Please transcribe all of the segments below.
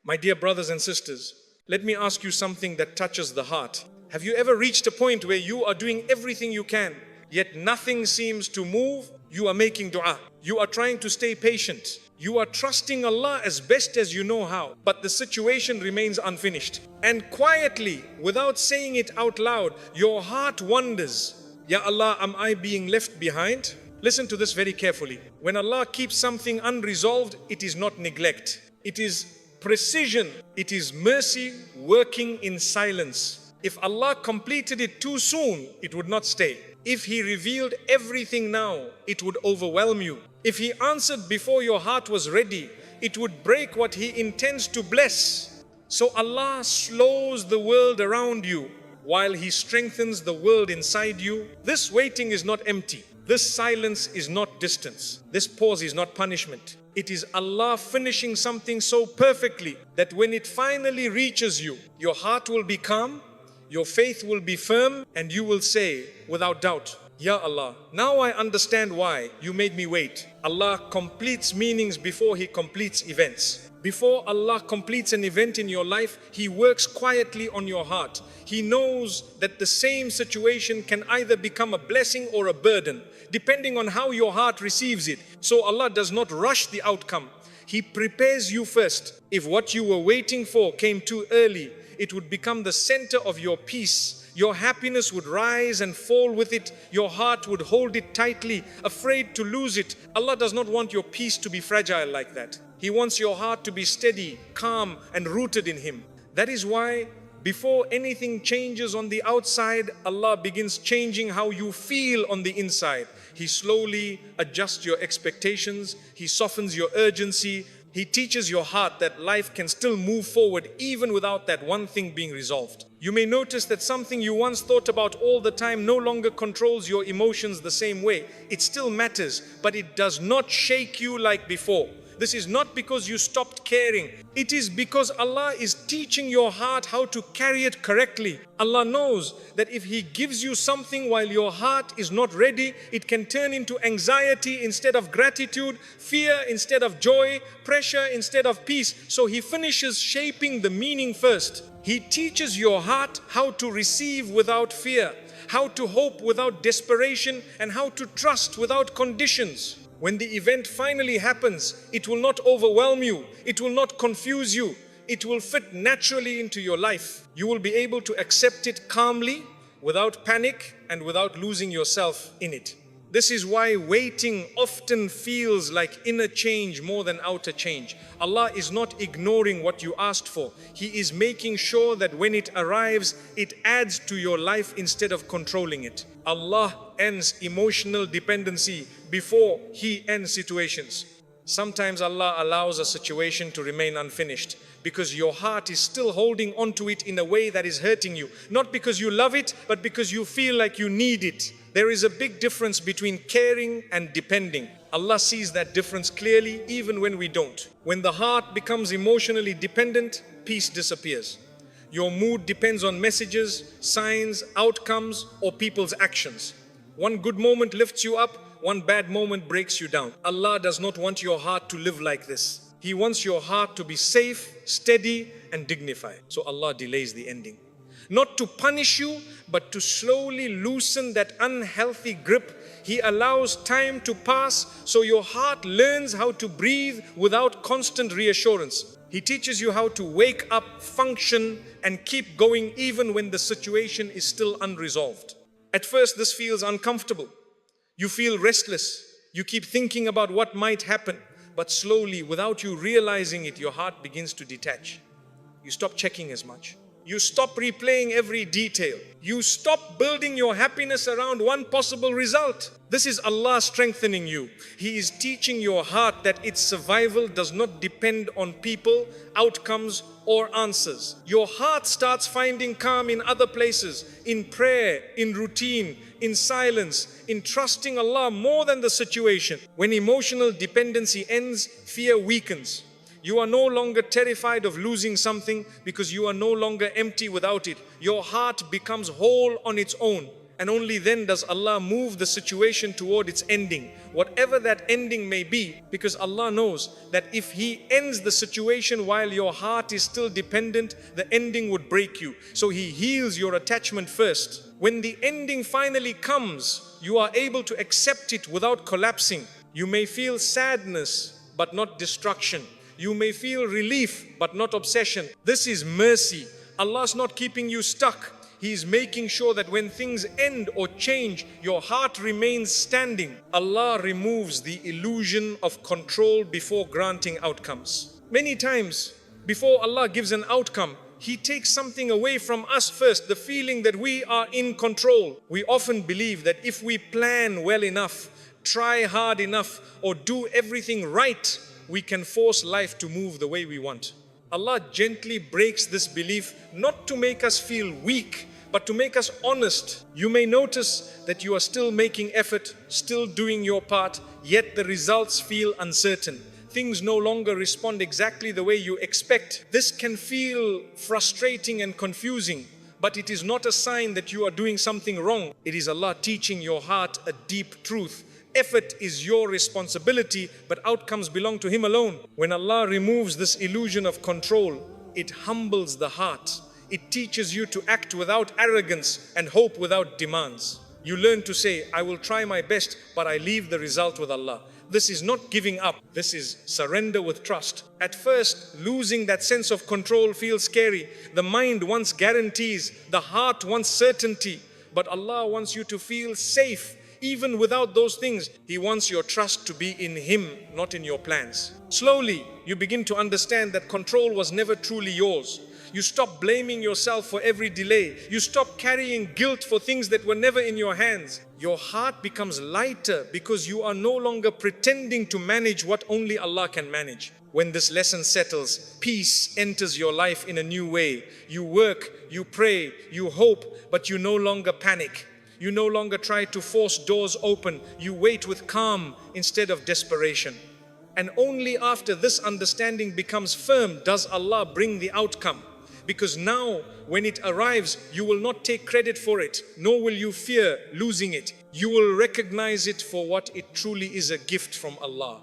My dear brothers and sisters, let me ask you something that touches the heart. Have you ever reached a point where you are doing everything you can, yet nothing seems to move? You are making dua. You are trying to stay patient. You are trusting Allah as best as you know how, but the situation remains unfinished. And quietly, without saying it out loud, your heart wonders, Ya Allah, am I being left behind? Listen to this very carefully. When Allah keeps something unresolved, it is not neglect. It is precision. It is mercy working in silence. If Allah completed it too soon, it would not stay. If He revealed everything now, it would overwhelm you. If He answered before your heart was ready, it would break what He intends to bless. So Allah slows the world around you while He strengthens the world inside you. This waiting is not empty. This silence is not distance. This pause is not punishment. It is Allah finishing something so perfectly that when it finally reaches you, your heart will be calm, your faith will be firm, and you will say without doubt, Ya Allah, now I understand why you made me wait. Allah completes meanings before He completes events. Before Allah completes an event in your life, He works quietly on your heart. He knows that the same situation can either become a blessing or a burden, depending on how your heart receives it. So Allah does not rush the outcome. He prepares you first. If what you were waiting for came too early, it would become the center of your peace. Your happiness would rise and fall with it. Your heart would hold it tightly, afraid to lose it. Allah does not want your peace to be fragile like that. He wants your heart to be steady, calm, and rooted in Him. That is why before anything changes on the outside, Allah begins changing how you feel on the inside. He slowly adjusts your expectations. He softens your urgency. He teaches your heart that life can still move forward even without that one thing being resolved. You may notice that something you once thought about all the time no longer controls your emotions the same way. It still matters, but it does not shake you like before. This is not because you stopped caring. It is because Allah is teaching your heart how to carry it correctly. Allah knows that if He gives you something while your heart is not ready, it can turn into anxiety instead of gratitude, fear instead of joy, pressure instead of peace. So He finishes shaping the meaning first. He teaches your heart how to receive without fear, how to hope without desperation, and how to trust without conditions. When the event finally happens, it will not overwhelm you. It will not confuse you. It will fit naturally into your life. You will be able to accept it calmly, without panic, and without losing yourself in it. This is why waiting often feels like inner change more than outer change. Allah is not ignoring what you asked for. He is making sure that when it arrives, it adds to your life instead of controlling it. Allah ends emotional dependency before He ends situations. Sometimes Allah allows a situation to remain unfinished because your heart is still holding on to it in a way that is hurting you. Not because you love it, but because you feel like you need it. There is a big difference between caring and depending. Allah sees that difference clearly even when we don't. When the heart becomes emotionally dependent, peace disappears. Your mood depends on messages, signs, outcomes, or people's actions. One good moment lifts you up, one bad moment breaks you down. Allah does not want your heart to live like this. He wants your heart to be safe, steady, and dignified. So Allah delays the ending. Not to punish you, but to slowly loosen that unhealthy grip. He allows time to pass so your heart learns how to breathe without constant reassurance. He teaches you how to wake up, function, and keep going even when the situation is still unresolved. At first, this feels uncomfortable. You feel restless. You keep thinking about what might happen. But slowly, without you realizing it, your heart begins to detach. You stop checking as much. You stop replaying every detail. You stop building your happiness around one possible result. This is Allah strengthening you. He is teaching your heart that its survival does not depend on people, outcomes, or answers. Your heart starts finding calm in other places, in prayer, in routine, in silence, in trusting Allah more than the situation. When emotional dependency ends, fear weakens. You are no longer terrified of losing something because you are no longer empty without it. Your heart becomes whole on its own. and only then does Allah move the situation toward its ending, whatever that ending may be, because Allah knows that if He ends the situation while your heart is still dependent, the ending would break you. So He heals your attachment first. When the ending finally comes, you are able to accept it without collapsing. You may feel sadness, but not destruction. You may feel relief, but not obsession. This is mercy. Allah's not keeping you stuck. He is making sure that when things end or change, your heart remains standing. Allah removes the illusion of control before granting outcomes. Many times, before Allah gives an outcome, He takes something away from us first, the feeling that we are in control. We often believe that if we plan well enough, try hard enough, or do everything right, we can force life to move the way we want. Allah gently breaks this belief, not to make us feel weak, but to make us honest. You may notice that you are still making effort, still doing your part, yet the results feel uncertain. Things no longer respond exactly the way you expect. This can feel frustrating and confusing, but it is not a sign that you are doing something wrong. It is Allah teaching your heart a deep truth. Effort is your responsibility, but outcomes belong to Him alone. When Allah removes this illusion of control, it humbles the heart. It teaches you to act without arrogance and hope without demands. You learn to say, I will try my best, but I leave the result with Allah. This is not giving up. This is surrender with trust. At first, losing that sense of control feels scary. The mind wants guarantees. The heart wants certainty. But Allah wants you to feel safe. Even without those things, He wants your trust to be in Him, not in your plans. Slowly, you begin to understand that control was never truly yours. You stop blaming yourself for every delay. You stop carrying guilt for things that were never in your hands. Your heart becomes lighter because you are no longer pretending to manage what only Allah can manage. When this lesson settles, peace enters your life in a new way. You work, you pray, you hope, but you no longer panic. You no longer try to force doors open. You wait with calm instead of desperation. And only after this understanding becomes firm does Allah bring the outcome. Because now, when it arrives, you will not take credit for it, nor will you fear losing it. You will recognize it for what it truly is, a gift from Allah,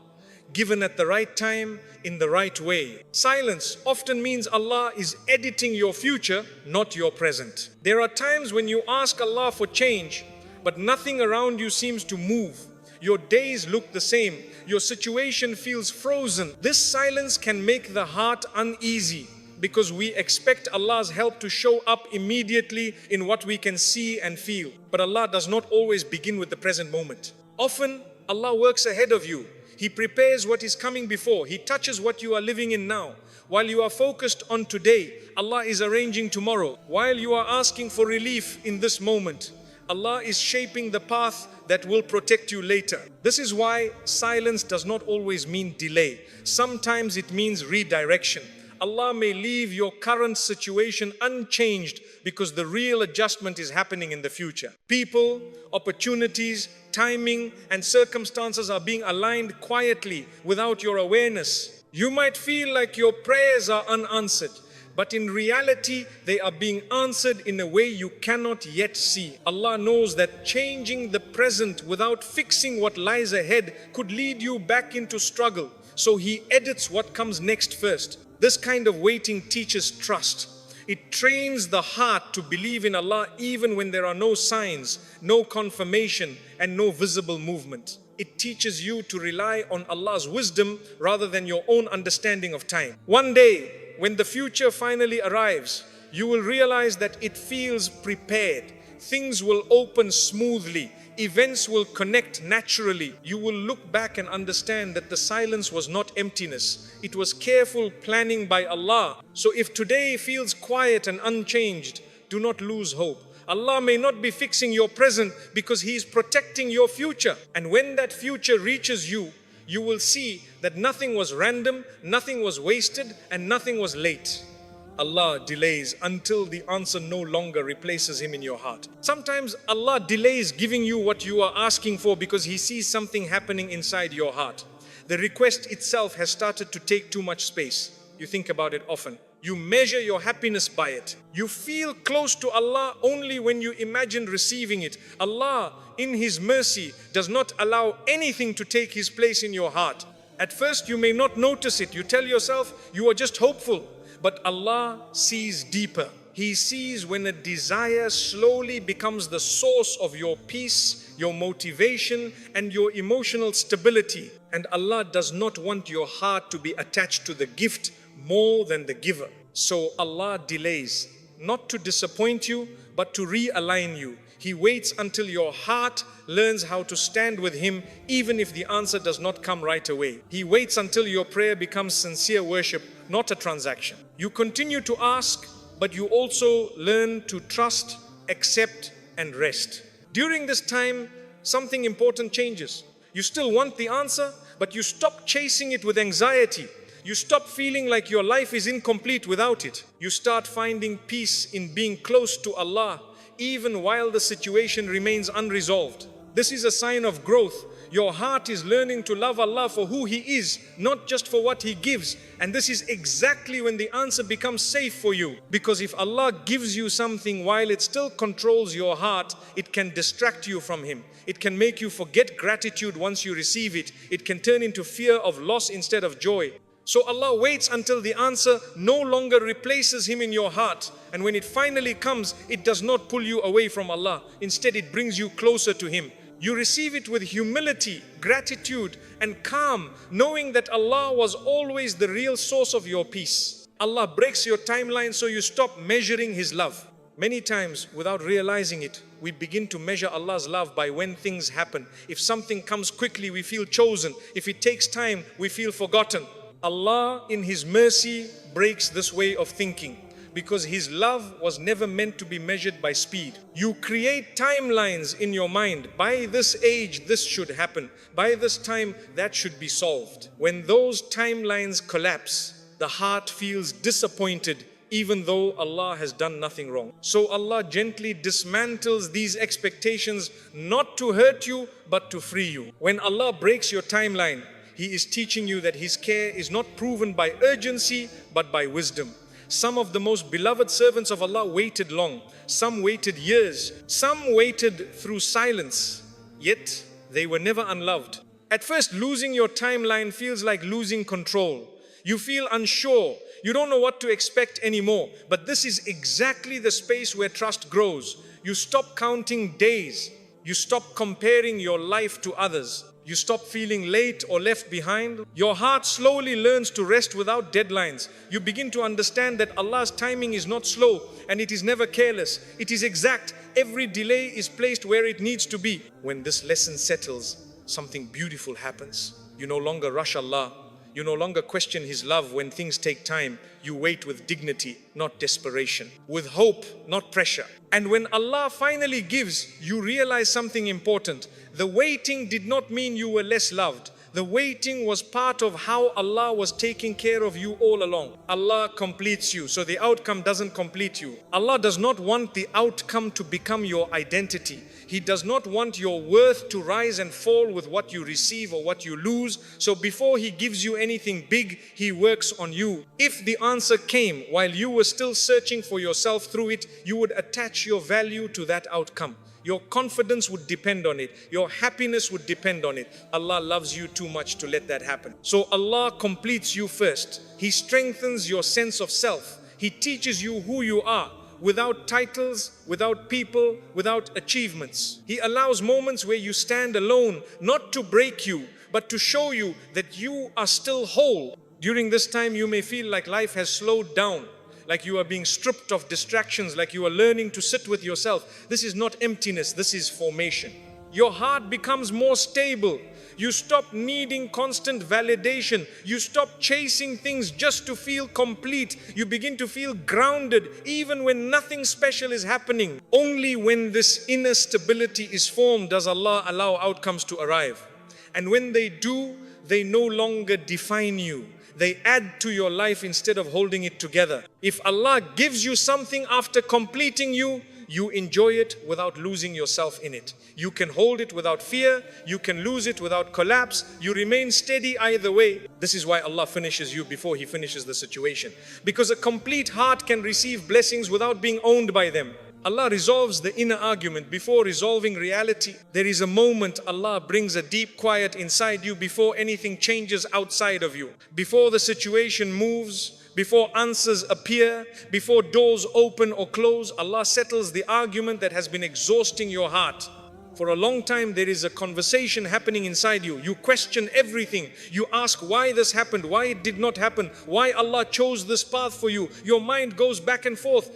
given at the right time, in the right way. Silence often means Allah is editing your future, not your present. There are times when you ask Allah for change, but nothing around you seems to move. Your days look the same. Your situation feels frozen. This silence can make the heart uneasy, because we expect Allah's help to show up immediately in what we can see and feel. But Allah does not always begin with the present moment. Often, Allah works ahead of you. He prepares what is coming before. He touches what you are living in now. While you are focused on today, Allah is arranging tomorrow. While you are asking for relief in this moment, Allah is shaping the path that will protect you later. This is why silence does not always mean delay. Sometimes it means redirection. Allah may leave your current situation unchanged because the real adjustment is happening in the future. People, opportunities, timing, and circumstances are being aligned quietly without your awareness. You might feel like your prayers are unanswered, but in reality, they are being answered in a way you cannot yet see. Allah knows that changing the present without fixing what lies ahead could lead you back into struggle. So He edits what comes next first. This kind of waiting teaches trust. It trains the heart to believe in Allah even when there are no signs, no confirmation, and no visible movement. It teaches you to rely on Allah's wisdom rather than your own understanding of time. One day, when the future finally arrives, you will realize that it feels prepared. Things will open smoothly. Events will connect naturally. You will look back and understand that the silence was not emptiness. It was careful planning by Allah. So if today feels quiet and unchanged, do not lose hope. Allah may not be fixing your present because He is protecting your future. And when that future reaches you, you will see that nothing was random, nothing was wasted, and nothing was late. Allah delays until the answer no longer replaces Him in your heart. Sometimes Allah delays giving you what you are asking for because He sees something happening inside your heart. The request itself has started to take too much space. You think about it often. You measure your happiness by it. You feel close to Allah only when you imagine receiving it. Allah, in His mercy, does not allow anything to take His place in your heart. At first, you may not notice it. You tell yourself you are just hopeful. But Allah sees deeper. He sees when a desire slowly becomes the source of your peace, your motivation, and your emotional stability. And Allah does not want your heart to be attached to the gift more than the giver. So Allah delays, not to disappoint you, but to realign you. He waits until your heart learns how to stand with Him, even if the answer does not come right away. He waits until your prayer becomes sincere worship, not a transaction. You continue to ask, but you also learn to trust, accept, and rest. During this time, something important changes. You still want the answer, but you stop chasing it with anxiety. You stop feeling like your life is incomplete without it. You start finding peace in being close to Allah, even while the situation remains unresolved. This is a sign of growth. Your heart is learning to love Allah for who He is, not just for what He gives. And this is exactly when the answer becomes safe for you. Because if Allah gives you something while it still controls your heart, it can distract you from Him. It can make you forget gratitude once you receive it. It can turn into fear of loss instead of joy. So Allah waits until the answer no longer replaces Him in your heart. And when it finally comes, it does not pull you away from Allah. Instead, it brings you closer to Him. You receive it with humility, gratitude, and calm, knowing that Allah was always the real source of your peace. Allah breaks your timeline so you stop measuring His love. Many times, without realizing it, we begin to measure Allah's love by when things happen. If something comes quickly, we feel chosen. If it takes time, we feel forgotten. Allah, in His mercy, breaks this way of thinking, because His love was never meant to be measured by speed. You create timelines in your mind. By this age, this should happen. By this time, that should be solved. When those timelines collapse, the heart feels disappointed, even though Allah has done nothing wrong. So Allah gently dismantles these expectations, not to hurt you, but to free you. When Allah breaks your timeline, He is teaching you that His care is not proven by urgency, but by wisdom. Some of the most beloved servants of Allah waited long. Some waited years. Some waited through silence. Yet, they were never unloved. At first, losing your timeline feels like losing control. You feel unsure. You don't know what to expect anymore. But this is exactly the space where trust grows. You stop counting days. You stop comparing your life to others. You stop feeling late or left behind. Your heart slowly learns to rest without deadlines. You begin to understand that Allah's timing is not slow and it is never careless. It is exact. Every delay is placed where it needs to be. When this lesson settles, something beautiful happens. You no longer rush Allah. You no longer question His love when things take time. You wait with dignity, not desperation. With hope, not pressure. And when Allah finally gives, you realize something important. The waiting did not mean you were less loved. The waiting was part of how Allah was taking care of you all along. Allah completes you, so the outcome doesn't complete you. Allah does not want the outcome to become your identity. He does not want your worth to rise and fall with what you receive or what you lose. So before He gives you anything big, He works on you. If the answer came while you were still searching for yourself through it, you would attach your value to that outcome. Your confidence would depend on it. Your happiness would depend on it. Allah loves you too much to let that happen. So Allah completes you first. He strengthens your sense of self. He teaches you who you are, without titles, without people, without achievements. He allows moments where you stand alone, not to break you, but to show you that you are still whole. During this time, you may feel like life has slowed down, like you are being stripped of distractions, like you are learning to sit with yourself. This is not emptiness, this is formation. Your heart becomes more stable. You stop needing constant validation. You stop chasing things just to feel complete. You begin to feel grounded even when nothing special is happening. Only when this inner stability is formed does Allah allow outcomes to arrive. And when they do, they no longer define you. They add to your life instead of holding it together. If Allah gives you something after completing you, you enjoy it without losing yourself in it. You can hold it without fear, you can lose it without collapse, you remain steady either way. This is why Allah finishes you before He finishes the situation. Because a complete heart can receive blessings without being owned by them. Allah resolves the inner argument before resolving reality. There is a moment Allah brings a deep quiet inside you before anything changes outside of you. Before the situation moves, before answers appear, before doors open or close, Allah settles the argument that has been exhausting your heart. For a long time there is a conversation happening inside you. You question everything. You ask why this happened, why it did not happen, why Allah chose this path for you. Your mind goes back and forth.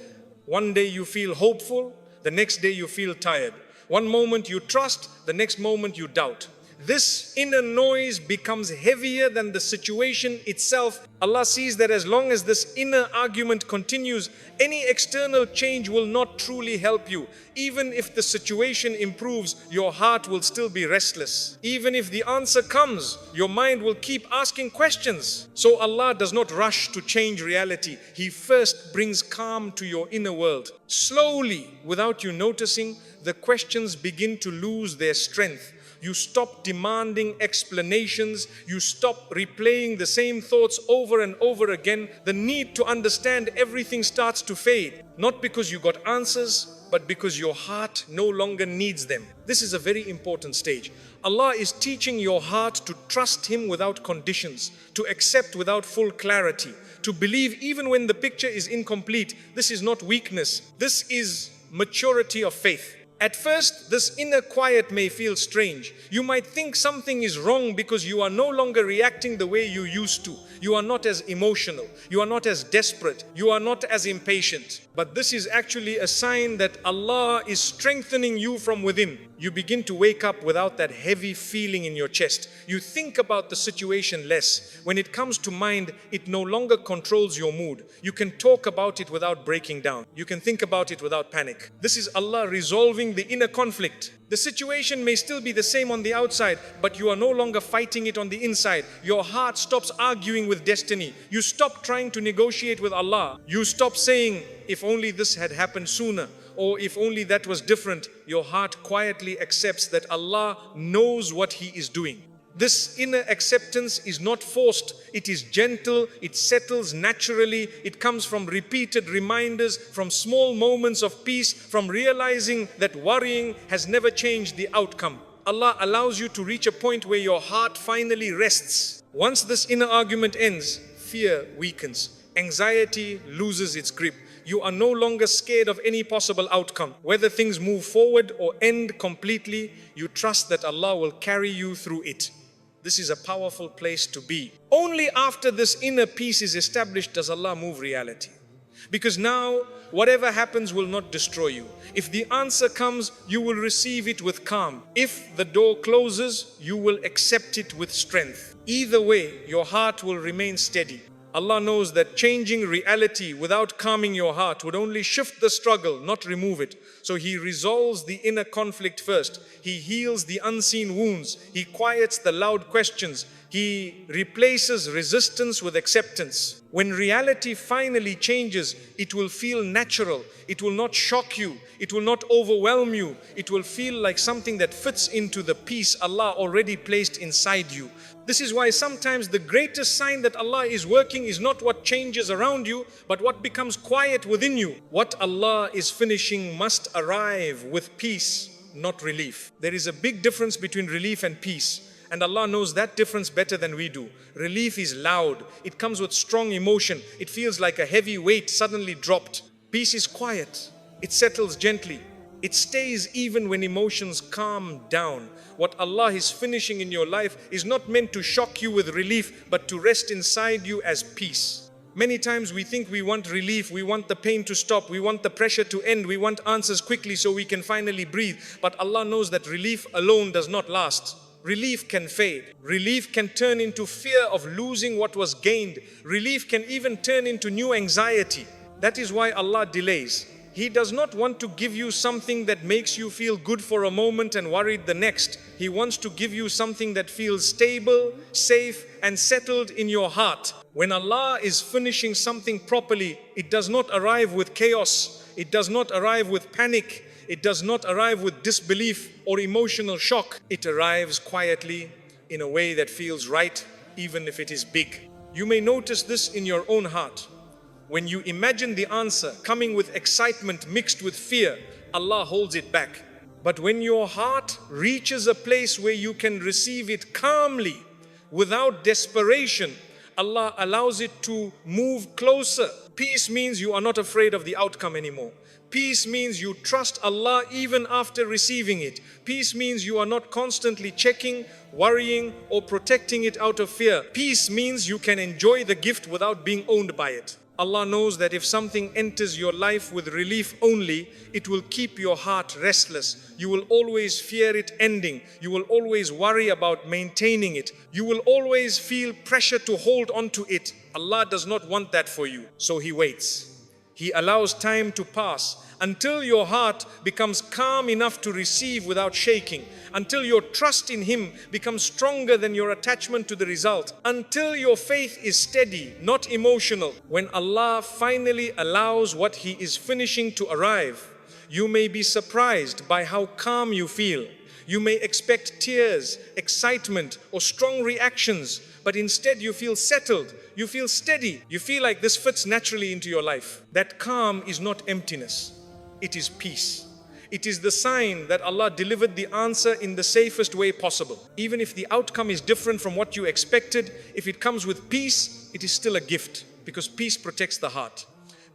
One day you feel hopeful, the next day you feel tired. One moment you trust, the next moment you doubt. This inner noise becomes heavier than the situation itself. Allah sees that as long as this inner argument continues, any external change will not truly help you. Even if the situation improves, your heart will still be restless. Even if the answer comes, your mind will keep asking questions. So Allah does not rush to change reality. He first brings calm to your inner world. Slowly, without you noticing, the questions begin to lose their strength. You stop demanding explanations. You stop replaying the same thoughts over and over again. The need to understand everything starts to fade. Not because you got answers, but because your heart no longer needs them. This is a very important stage. Allah is teaching your heart to trust Him without conditions, to accept without full clarity, to believe even when the picture is incomplete. This is not weakness. This is maturity of faith. At first, this inner quiet may feel strange. You might think something is wrong because you are no longer reacting the way you used to. You are not as emotional. You are not as desperate. You are not as impatient. But this is actually a sign that Allah is strengthening you from within. You begin to wake up without that heavy feeling in your chest. You think about the situation less. When it comes to mind, it no longer controls your mood. You can talk about it without breaking down. You can think about it without panic. This is Allah resolving the inner conflict. The situation may still be the same on the outside, but you are no longer fighting it on the inside. Your heart stops arguing with destiny. You stop trying to negotiate with Allah. You stop saying, if only this had happened sooner, or if only that was different. Your heart quietly accepts that Allah knows what He is doing. This inner acceptance is not forced. It is gentle. It settles naturally. It comes from repeated reminders, from small moments of peace, from realizing that worrying has never changed the outcome. Allah allows you to reach a point where your heart finally rests. Once this inner argument ends, fear weakens. Anxiety loses its grip. You are no longer scared of any possible outcome. Whether things move forward or end completely, you trust that Allah will carry you through it. This is a powerful place to be. Only after this inner peace is established does Allah move reality. Because now, whatever happens will not destroy you. If the answer comes, you will receive it with calm. If the door closes, you will accept it with strength. Either way, your heart will remain steady. Allah knows that changing reality without calming your heart would only shift the struggle, not remove it. So He resolves the inner conflict first. He heals the unseen wounds. He quiets the loud questions. He replaces resistance with acceptance. When reality finally changes, it will feel natural. It will not shock you. It will not overwhelm you. It will feel like something that fits into the peace Allah already placed inside you. This is why sometimes the greatest sign that Allah is working is not what changes around you, but what becomes quiet within you. What Allah is finishing must arrive with peace, not relief. There is a big difference between relief and peace. And Allah knows that difference better than we do. Relief is loud. It comes with strong emotion. It feels like a heavy weight suddenly dropped. Peace is quiet. It settles gently. It stays even when emotions calm down. What Allah is finishing in your life is not meant to shock you with relief, but to rest inside you as peace. Many times we think we want relief, we want the pain to stop, we want the pressure to end, we want answers quickly so we can finally breathe. But Allah knows that relief alone does not last. Relief can fade. Relief can turn into fear of losing what was gained. Relief can even turn into new anxiety. That is why Allah delays. He does not want to give you something that makes you feel good for a moment and worried the next. He wants to give you something that feels stable, safe, and settled in your heart. When Allah is finishing something properly, it does not arrive with chaos, it does not arrive with panic, it does not arrive with disbelief or emotional shock. It arrives quietly in a way that feels right, even if it is big. You may notice this in your own heart. When you imagine the answer coming with excitement mixed with fear, Allah holds it back. But when your heart reaches a place where you can receive it calmly, without desperation, Allah allows it to move closer. Peace means you are not afraid of the outcome anymore. Peace means you trust Allah even after receiving it. Peace means you are not constantly checking, worrying, or protecting it out of fear. Peace means you can enjoy the gift without being owned by it. Allah knows that if something enters your life with relief only, it will keep your heart restless. You will always fear it ending. You will always worry about maintaining it. You will always feel pressure to hold on to it. Allah does not want that for you. So He waits. He allows time to pass until your heart becomes calm enough to receive without shaking, until your trust in Him becomes stronger than your attachment to the result, until your faith is steady, not emotional. When Allah finally allows what He is finishing to arrive, you may be surprised by how calm you feel. You may expect tears, excitement, or strong reactions, but instead you feel settled, you feel steady, you feel like this fits naturally into your life. That calm is not emptiness, it is peace. It is the sign that Allah delivered the answer in the safest way possible. Even if the outcome is different from what you expected, if it comes with peace, it is still a gift, because peace protects the heart.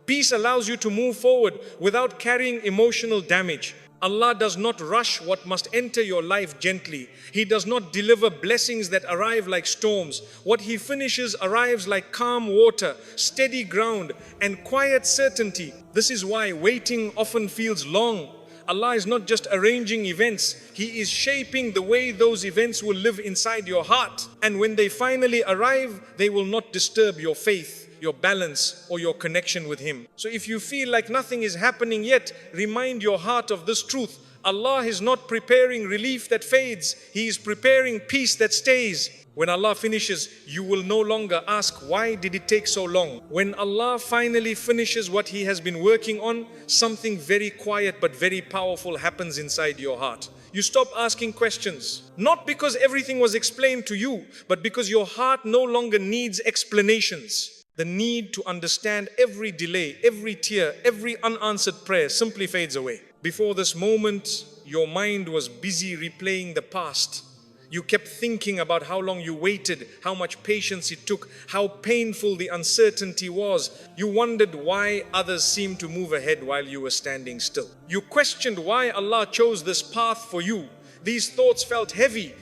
Peace allows you to move forward without carrying emotional damage. Allah does not rush what must enter your life gently. He does not deliver blessings that arrive like storms. What He finishes arrives like calm water, steady ground, and quiet certainty. This is why waiting often feels long. Allah is not just arranging events, He is shaping the way those events will live inside your heart. And when they finally arrive, they will not disturb your faith, your balance, or your connection with Him. So if you feel like nothing is happening yet, remind your heart of this truth. Allah is not preparing relief that fades. He is preparing peace that stays. When Allah finishes, you will no longer ask, why did it take so long? When Allah finally finishes what He has been working on, something very quiet but very powerful happens inside your heart. You stop asking questions, not because everything was explained to you, but because your heart no longer needs explanations. The need to understand every delay, every tear, every unanswered prayer simply fades away. Before this moment, your mind was busy replaying the past. You kept thinking about how long you waited, how much patience it took, how painful the uncertainty was. You wondered why others seemed to move ahead while you were standing still. You questioned why Allah chose this path for you. These thoughts felt heavy,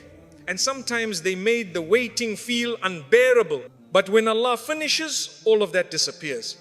and sometimes they made the waiting feel unbearable. But when Allah finishes, all of that disappears.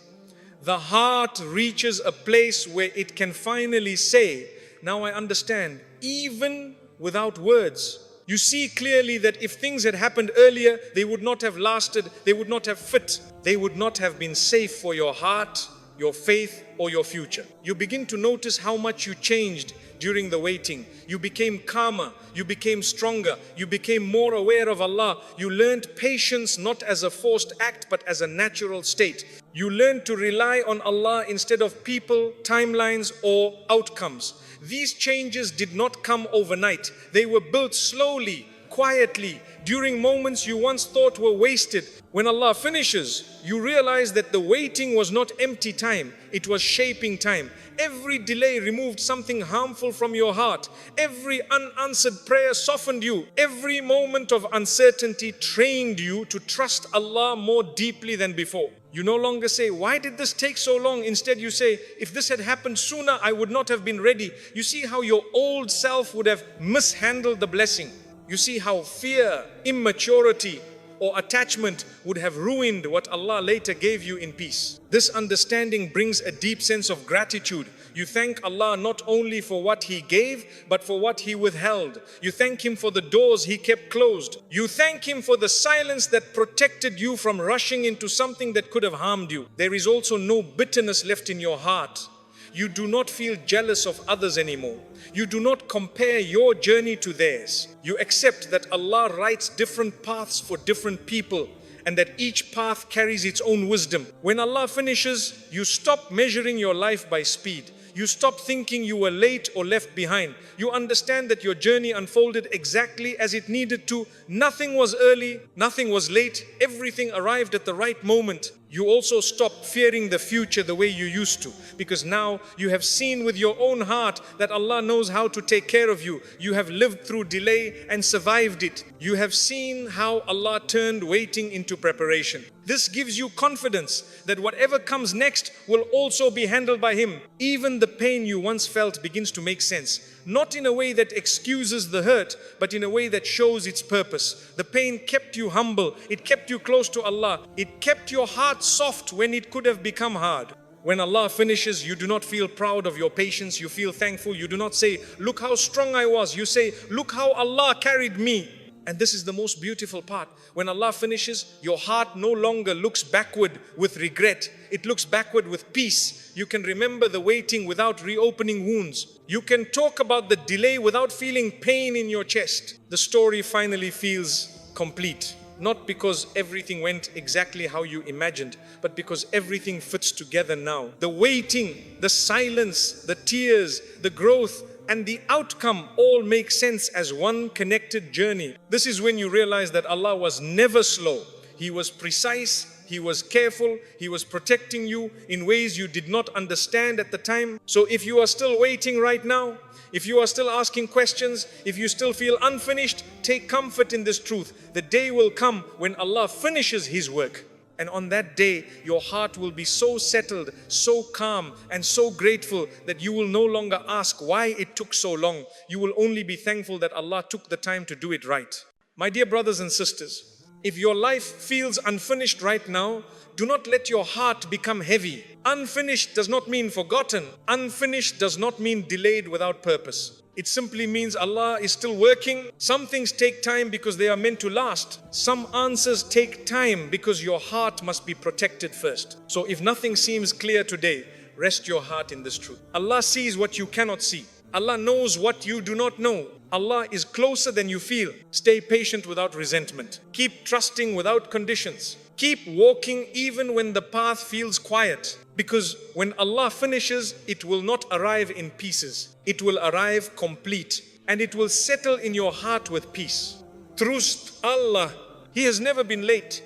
The heart reaches a place where it can finally say, now I understand, even without words. You see clearly that if things had happened earlier, they would not have lasted, they would not have fit, they would not have been safe for your heart, your faith, or your future. You begin to notice how much you changed during the waiting. You became calmer, you became stronger, you became more aware of Allah. You learned patience not as a forced act but as a natural state. You learned to rely on Allah instead of people, timelines, or outcomes. These changes did not come overnight. They were built slowly, quietly, during moments you once thought were wasted. When Allah finishes, you realize that the waiting was not empty time, it was shaping time. Every delay removed something harmful from your heart. Every unanswered prayer softened you. Every moment of uncertainty trained you to trust Allah more deeply than before. You no longer say, why did this take so long? Instead you say, if this had happened sooner, I would not have been ready. You see how your old self would have mishandled the blessing. You see how fear, immaturity, or attachment would have ruined what Allah later gave you in peace. This understanding brings a deep sense of gratitude. You thank Allah not only for what He gave, but for what He withheld. You thank Him for the doors He kept closed. You thank Him for the silence that protected you from rushing into something that could have harmed you. There is also no bitterness left in your heart. You do not feel jealous of others anymore. You do not compare your journey to theirs. You accept that Allah writes different paths for different people, and that each path carries its own wisdom. When Allah finishes, you stop measuring your life by speed. You stop thinking you were late or left behind. You understand that your journey unfolded exactly as it needed to. Nothing was early, nothing was late. Everything arrived at the right moment. You also stop fearing the future the way you used to, because now you have seen with your own heart that Allah knows how to take care of you. You have lived through delay and survived it. You have seen how Allah turned waiting into preparation. This gives you confidence that whatever comes next will also be handled by Him. Even the pain you once felt begins to make sense. Not in a way that excuses the hurt, but in a way that shows its purpose. The pain kept you humble. It kept you close to Allah. It kept your heart soft when it could have become hard. When Allah finishes, you do not feel proud of your patience. You feel thankful. You do not say, "Look how strong I was." You say, "Look how Allah carried me." And this is the most beautiful part. When Allah finishes, your heart no longer looks backward with regret. It looks backward with peace. You can remember the waiting without reopening wounds. You can talk about the delay without feeling pain in your chest. The story finally feels complete. Not because everything went exactly how you imagined, but because everything fits together now. The waiting, the silence, the tears, the growth, and the outcome all make sense as one connected journey. This is when you realize that Allah was never slow. He was precise, He was careful, He was protecting you in ways you did not understand at the time. So if you are still waiting right now, if you are still asking questions, if you still feel unfinished, take comfort in this truth. The day will come when Allah finishes His work. And on that day, your heart will be so settled, so calm, and so grateful that you will no longer ask why it took so long. You will only be thankful that Allah took the time to do it right. My dear brothers and sisters, if your life feels unfinished right now, do not let your heart become heavy. Unfinished does not mean forgotten. Unfinished does not mean delayed without purpose. It simply means Allah is still working. Some things take time because they are meant to last. Some answers take time because your heart must be protected first. So if nothing seems clear today, rest your heart in this truth. Allah sees what you cannot see. Allah knows what you do not know. Allah is closer than you feel. Stay patient without resentment. Keep trusting without conditions. Keep walking even when the path feels quiet. Because when Allah finishes, it will not arrive in pieces. It will arrive complete. And it will settle in your heart with peace. Trust Allah. He has never been late.